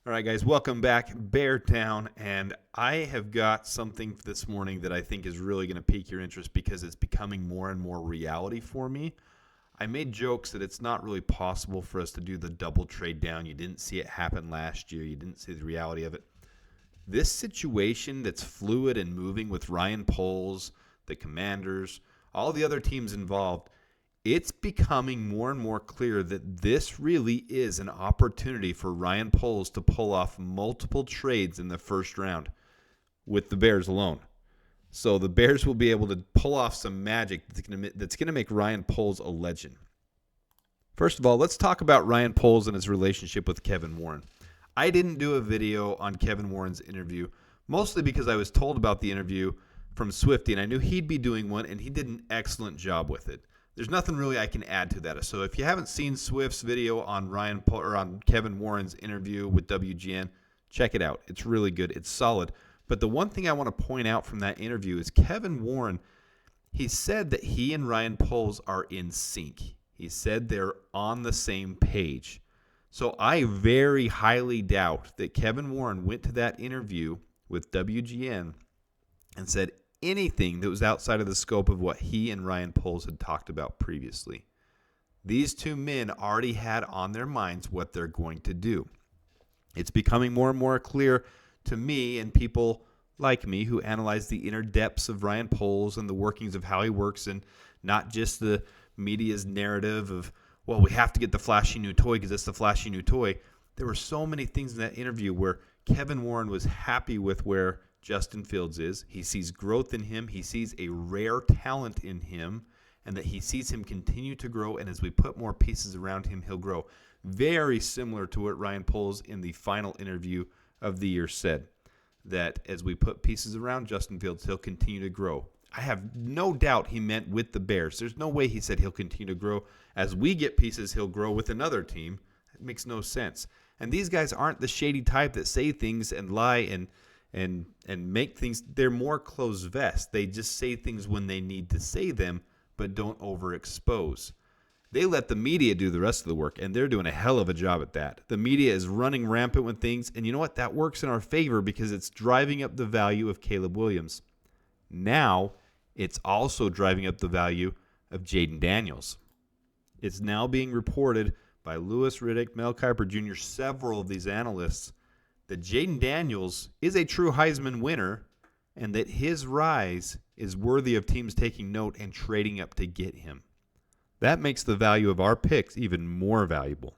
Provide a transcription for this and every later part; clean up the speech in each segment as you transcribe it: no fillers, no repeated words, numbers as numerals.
All right, guys, welcome back. Bear down, and I have got something this morning that I think is really going to pique your interest because it's becoming more and more reality for me. I made jokes that it's not really possible for us to do the double trade down. You didn't see it happen last year. You didn't see the reality of it. This situation that's fluid and moving with Ryan Poles, the Commanders, all the other teams involved, it's becoming more and more clear that this really is an opportunity for Ryan Poles to pull off multiple trades in the first round with the Bears alone. So the Bears will be able to pull off some magic that's going to make Ryan Poles a legend. First of all, let's talk about Ryan Poles and his relationship with Kevin Warren. I didn't do a video on Kevin Warren's interview, mostly because I was told about the interview from Swifty, and I knew he'd be doing one, and he did an excellent job with it. There's nothing really I can add to that. So if you haven't seen Swift's video on on Kevin Warren's interview with WGN, check it out. It's really good. It's solid. But the one thing I want to point out from that interview is Kevin Warren, he said that he and Ryan Poles are in sync. He said they're on the same page. So I very highly doubt that Kevin Warren went to that interview with WGN and said anything that was outside of the scope of what he and Ryan Poles had talked about previously. These two men already had on their minds what they're going to do. It's becoming more and more clear to me and people like me who analyze the inner depths of Ryan Poles and the workings of how he works, and not just the media's narrative of, well, we have to get the flashy new toy because it's the flashy new toy. There were so many things in that interview where Kevin Warren was happy with where Justin Fields is. He sees growth in him. He sees a rare talent in him, and that he sees him continue to grow. And as we put more pieces around him, he'll grow. Very similar to what Ryan Poles in the final interview of the year said, that as we put pieces around Justin Fields, he'll continue to grow. I have no doubt he meant with the Bears. There's no way he said he'll continue to grow. As we get pieces, he'll grow with another team. It makes no sense. And these guys aren't the shady type that say things and lie and make things. They're more closed vest. They just say things when they need to say them, but don't overexpose. They let the media do the rest of the work, and they're doing a hell of a job at that. The media is running rampant with things, and you know what? That works in our favor because it's driving up the value of Caleb Williams. Now, it's also driving up the value of Jaden Daniels. It's now being reported by Louis Riddick, Mel Kiper Jr., several of these analysts, that Jaden Daniels is a true Heisman winner and that his rise is worthy of teams taking note and trading up to get him. That makes the value of our picks even more valuable.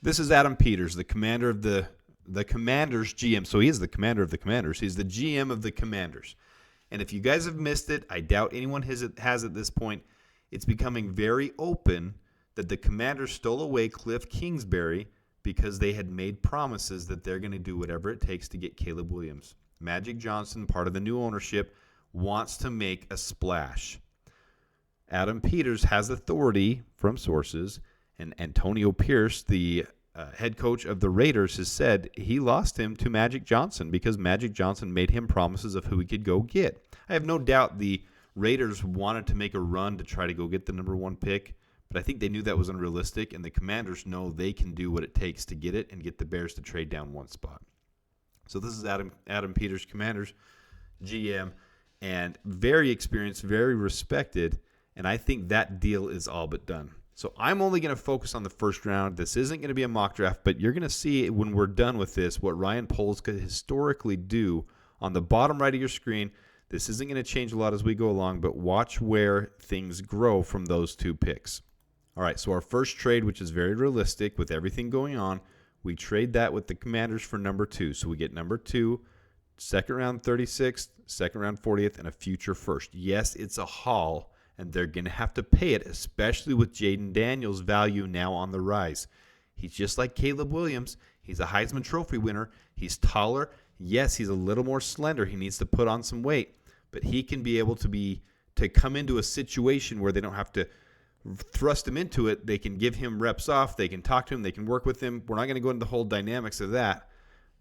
This is Adam Peters, the commander of the Commanders GM. So he is the commander of the Commanders. He's the GM of the Commanders. And if you guys have missed it, I doubt anyone has at this point. It's becoming very open that the Commanders stole away Cliff Kingsbury because they had made promises that they're going to do whatever it takes to get Caleb Williams. Magic Johnson, part of the new ownership, wants to make a splash. Adam Peters has authority from sources, and Antonio Pierce, the head coach of the Raiders, has said he lost him to Magic Johnson because Magic Johnson made him promises of who he could go get. I have no doubt the Raiders wanted to make a run to try to go get the number one pick, but I think they knew that was unrealistic, and the Commanders know they can do what it takes to get it and get the Bears to trade down one spot. So this is Adam Peters, Commanders GM, and very experienced, very respected, and I think that deal is all but done. So I'm only going to focus on the first round. This isn't going to be a mock draft, but you're going to see when we're done with this what Ryan Poles could historically do on the bottom right of your screen. This isn't going to change a lot as we go along, but watch where things grow from those two picks. All right, so our first trade, which is very realistic with everything going on, we trade that with the Commanders for number 2. So we get number 2, second round 36th, second round 40th, and a future first. Yes, it's a haul, and they're going to have to pay it, especially with Jaden Daniels' value now on the rise. He's just like Caleb Williams. He's a Heisman Trophy winner. He's taller. Yes, he's a little more slender. He needs to put on some weight, but he can be able to come into a situation where they don't have to thrust him into it. They can give him reps off. They can talk to him. They can work with him. We're not going to go into the whole dynamics of that,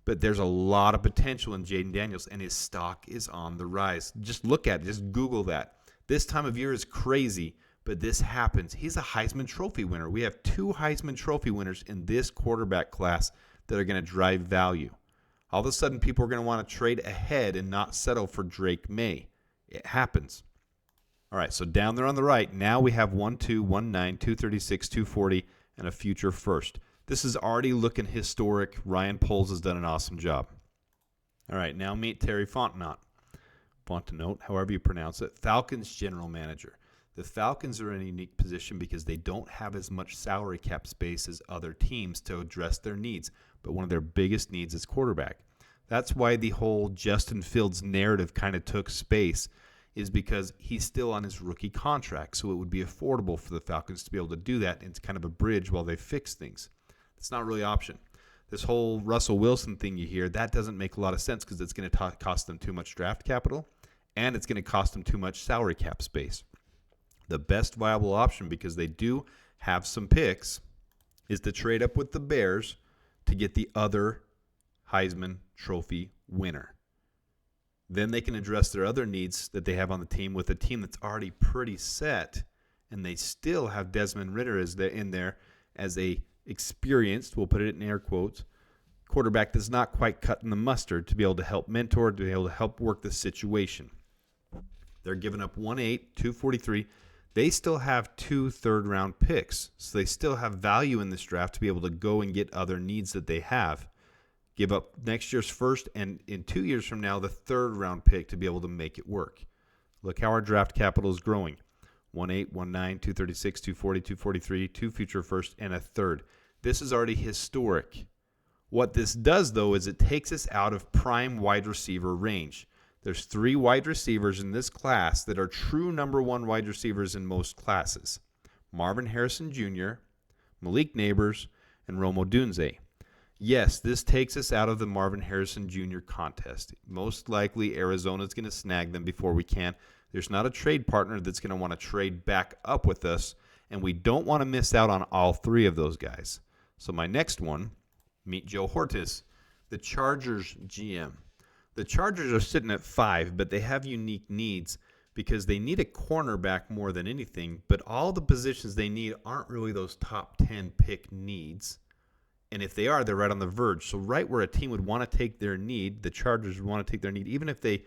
but there's a lot of potential in Jaden Daniels, and his stock is on the rise. Just look at it. Just Google that. This time of year is crazy, but this happens. He's a Heisman Trophy winner. We have 2 Heisman Trophy winners in this quarterback class. that are going to drive value. All of a sudden, people are going to want to trade ahead and not settle for Drake May. It happens. All right, so down there on the right, now we have 1, 2, 1, 9, 236, 240, and a future first. This is already looking historic. Ryan Poles has done an awesome job. All right, now meet Terry Fontenot, however you pronounce it, Falcons general manager. The Falcons are in a unique position because they don't have as much salary cap space as other teams to address their needs, but one of their biggest needs is quarterback. That's why the whole Justin Fields narrative kind of took space, is because he's still on his rookie contract, so it would be affordable for the Falcons to be able to do that, and it's kind of a bridge while they fix things. It's not really an option. This whole Russell Wilson thing you hear, that doesn't make a lot of sense because it's going to cost them too much draft capital, and it's going to cost them too much salary cap space. The best viable option, because they do have some picks, is to trade up with the Bears to get the other Heisman Trophy winner. Then they can address their other needs that they have on the team with a team that's already pretty set, and they still have Desmond Ridder in there as a experienced, we'll put it in air quotes, quarterback that's not quite cutting the mustard to be able to help mentor, to be able to help work the situation. They're giving up 1-8, 243. They still have 2 third-round picks, so they still have value in this draft to be able to go and get other needs that they have. Give up next year's first, and in 2 years from now, the third-round pick to be able to make it work. Look how our draft capital is growing. 1-8, 1-9, 236, 240, 243, 2 future first, and a third. This is already historic. What this does, though, is it takes us out of prime wide receiver range. There's 3 wide receivers in this class that are true number 1 wide receivers in most classes. Marvin Harrison Jr., Malik Neighbors, and Rome Odunze. Yes, this takes us out of the Marvin Harrison Jr. contest. Most likely, Arizona's going to snag them before we can. There's not a trade partner that's going to want to trade back up with us, and we don't want to miss out on all 3 of those guys. So my next one, meet Joe Hortis, the Chargers GM. The Chargers are sitting at 5, but they have unique needs because they need a cornerback more than anything, but all the positions they need aren't really those top 10 pick needs. And if they are, they're right on the verge. So right where a team would want to take their need, the Chargers would want to take their need, even if they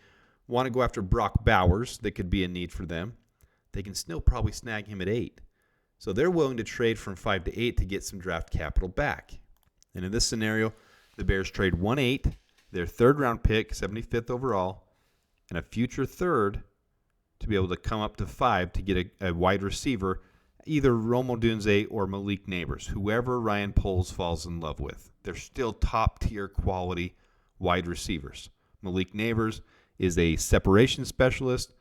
want to go after Brock Bowers, that could be a need for them, they can still probably snag him at 8. So they're willing to trade from 5 to 8 to get some draft capital back. And in this scenario, the Bears trade 1-8, their third-round pick, 75th overall, and a future third to be able to come up to 5 to get a wide receiver, either Rome Odunze or Malik Neighbors, whoever Ryan Poles falls in love with. They're still top-tier quality wide receivers. Malik Neighbors is a separation specialist.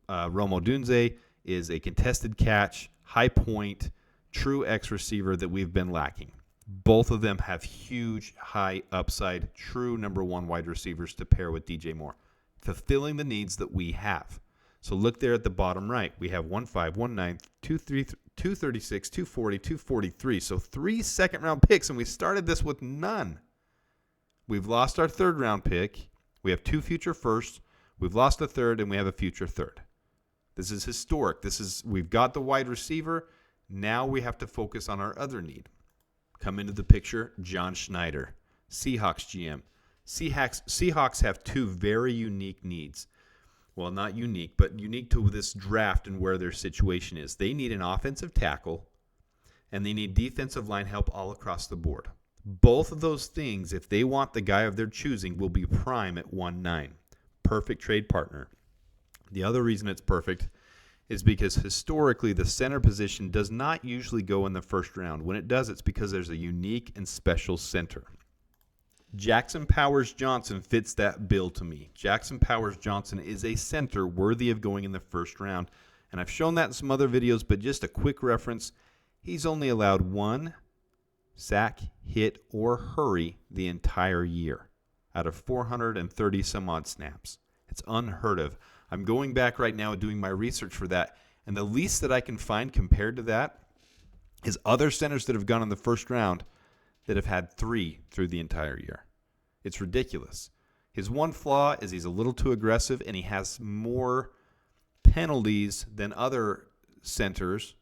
Rome Odunze is a contested catch, high point, true X receiver that we've been lacking. Both of them have huge, high upside, true number 1 wide receivers to pair with DJ Moore, fulfilling the needs that we have. So look there at the bottom right. We have 1-5, 1-9, 236, 240, 243. So 3 second-round picks, and we started this with none. We've lost our third-round pick. We have 2 future firsts. We've lost a third, and we have a future third. This is historic. We've got the wide receiver. Now we have to focus on our other need. Come into the picture, John Schneider, Seahawks GM. Seahawks have 2 very unique needs. Well, not unique, but unique to this draft and where their situation is. They need an offensive tackle, and they need defensive line help all across the board. Both of those things, if they want the guy of their choosing, will be prime at 1-9. Perfect trade partner. The other reason it's perfect is because historically the center position does not usually go in the first round. When it does, it's because there's a unique and special center. Jackson Powers Johnson fits that bill to me. Jackson Powers Johnson is a center worthy of going in the first round. And I've shown that in some other videos, but just a quick reference, he's only allowed 1 sack, hit, or hurry the entire year out of 430 some odd snaps. It's unheard of. I'm going back right now and doing my research for that, and the least that I can find compared to that is other centers that have gone in the first round that have had 3 through the entire year. It's ridiculous. His one flaw is he's a little too aggressive, and he has more penalties than other centers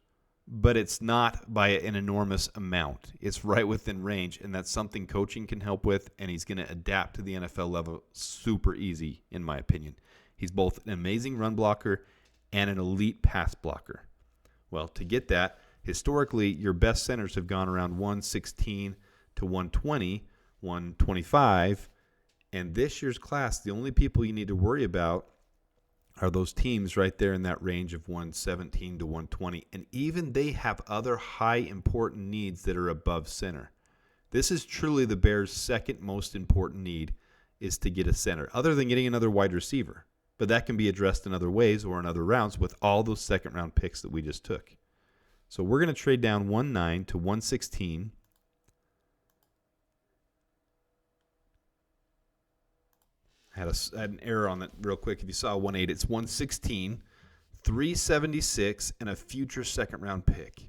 but it's not by an enormous amount. It's right within range, and that's something coaching can help with, and he's going to adapt to the NFL level super easy, in my opinion. He's both an amazing run blocker and an elite pass blocker. Well, to get that, historically, your best centers have gone around 116 to 120, 125, and this year's class, the only people you need to worry about are those teams right there in that range of 117 to 120. And even they have other high important needs that are above center. This is truly the Bears' second most important need, is to get a center, other than getting another wide receiver. But that can be addressed in other ways or in other rounds with all those second-round picks that we just took. So we're going to trade down 1-9 to 116. I had an error on that real quick. If you saw 1-8, it's 116, 376, and a future second-round pick.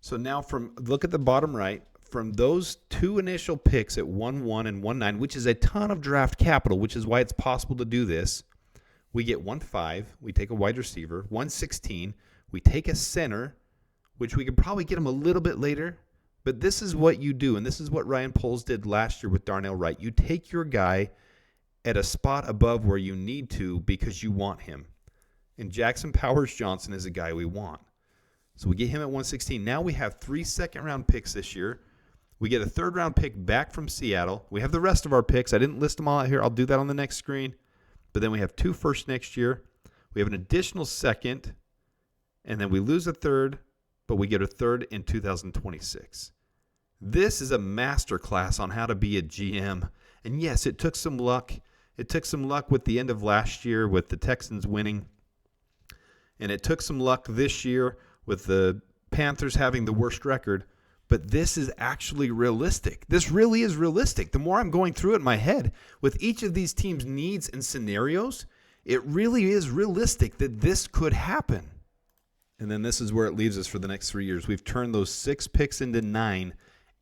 So now look at the bottom right. From those two initial picks at 1-1 and 1-9, which is a ton of draft capital, which is why it's possible to do this, we get 1-5. We take a wide receiver. 1-16, we take a center, which we could probably get him a little bit later. But this is what you do, and this is what Ryan Poles did last year with Darnell Wright. You take your guy at a spot above where you need to because you want him. And Jackson Powers-Johnson is a guy we want. So we get him at 116. Now we have 3 second-round picks this year. We get a third-round pick back from Seattle. We have the rest of our picks. I didn't list them all out here. I'll do that on the next screen. But then we have 2 firsts next year. We have an additional second. And then we lose a third, but we get a third in 2026. This is a masterclass on how to be a GM. And yes, it took some luck. It took some luck with the end of last year with the Texans winning. And it took some luck this year with the Panthers having the worst record. But this is actually realistic. This really is realistic. The more I'm going through it in my head, with each of these teams' needs and scenarios, it really is realistic that this could happen. And then this is where it leaves us for the next 3 years. We've turned those 6 picks into 9,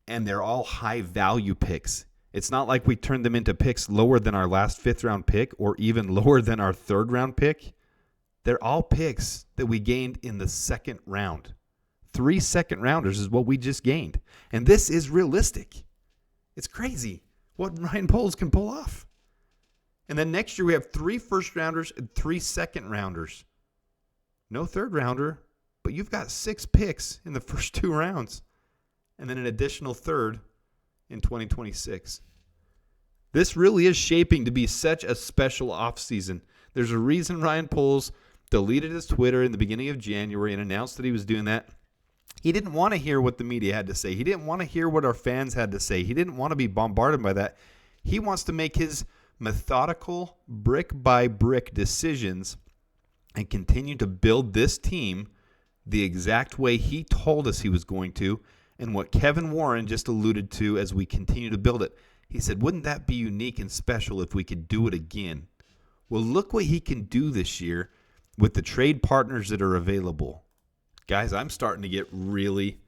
and they're all high-value picks. It's not like we turned them into picks lower than our last 5th-round pick or even lower than our 3rd-round pick. They're all picks that we gained in the 2nd round. 3 second-rounders is what we just gained. And this is realistic. It's crazy what Ryan Poles can pull off. And then next year we have 3 first-rounders and 3 second-rounders. No 3rd-rounder, but you've got 6 picks in the first 2 rounds. And then an additional 3rd in 2026. This really is shaping to be such a special offseason. There's a reason Ryan Poles deleted his Twitter in the beginning of January and announced that he was doing that. He didn't want to hear what the media had to say. He didn't want to hear what our fans had to say. He didn't want to be bombarded by that. He wants to make his methodical, brick-by-brick decisions and continue to build this team the exact way he told us he was going to, and what Kevin Warren just alluded to as we continue to build it. He said, wouldn't that be unique and special if we could do it again? Well, look what he can do this year with the trade partners that are available. Guys, I'm starting to get really,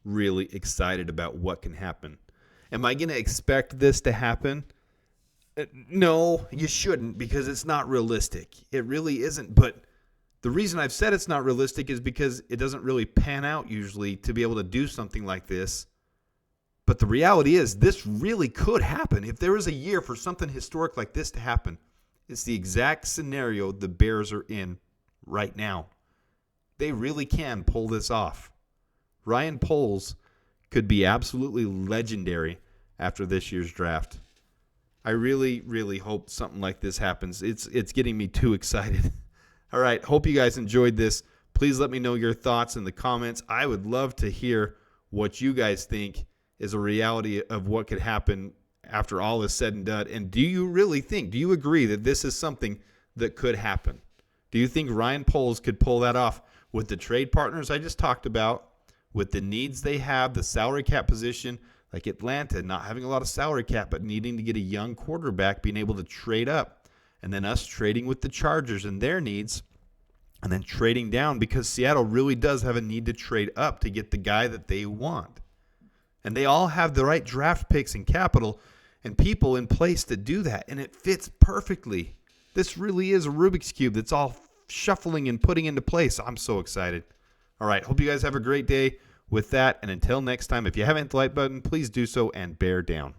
really excited about what can happen. Am I going to expect this to happen? No, you shouldn't, because it's not realistic. It really isn't, but the reason I've said it's not realistic is because it doesn't really pan out usually to be able to do something like this. But the reality is this really could happen. If there was a year for something historic like this to happen, it's the exact scenario the Bears are in right now. They really can pull this off. Ryan Poles could be absolutely legendary after this year's draft. I really, really hope something like this happens. It's getting me too excited. All right, hope you guys enjoyed this. Please let me know your thoughts in the comments. I would love to hear what you guys think is a reality of what could happen after all is said and done. And do you agree that this is something that could happen? Do you think Ryan Poles could pull that off with the trade partners I just talked about, with the needs they have, the salary cap position, like Atlanta not having a lot of salary cap but needing to get a young quarterback, being able to trade up? And then us trading with the Chargers and their needs, and then trading down because Seattle really does have a need to trade up to get the guy that they want. And they all have the right draft picks and capital and people in place to do that, and it fits perfectly. This really is a Rubik's Cube that's all shuffling and putting into place. I'm so excited. All right. Hope you guys have a great day with that. And until next time, if you haven't hit the like button, please do so and bear down.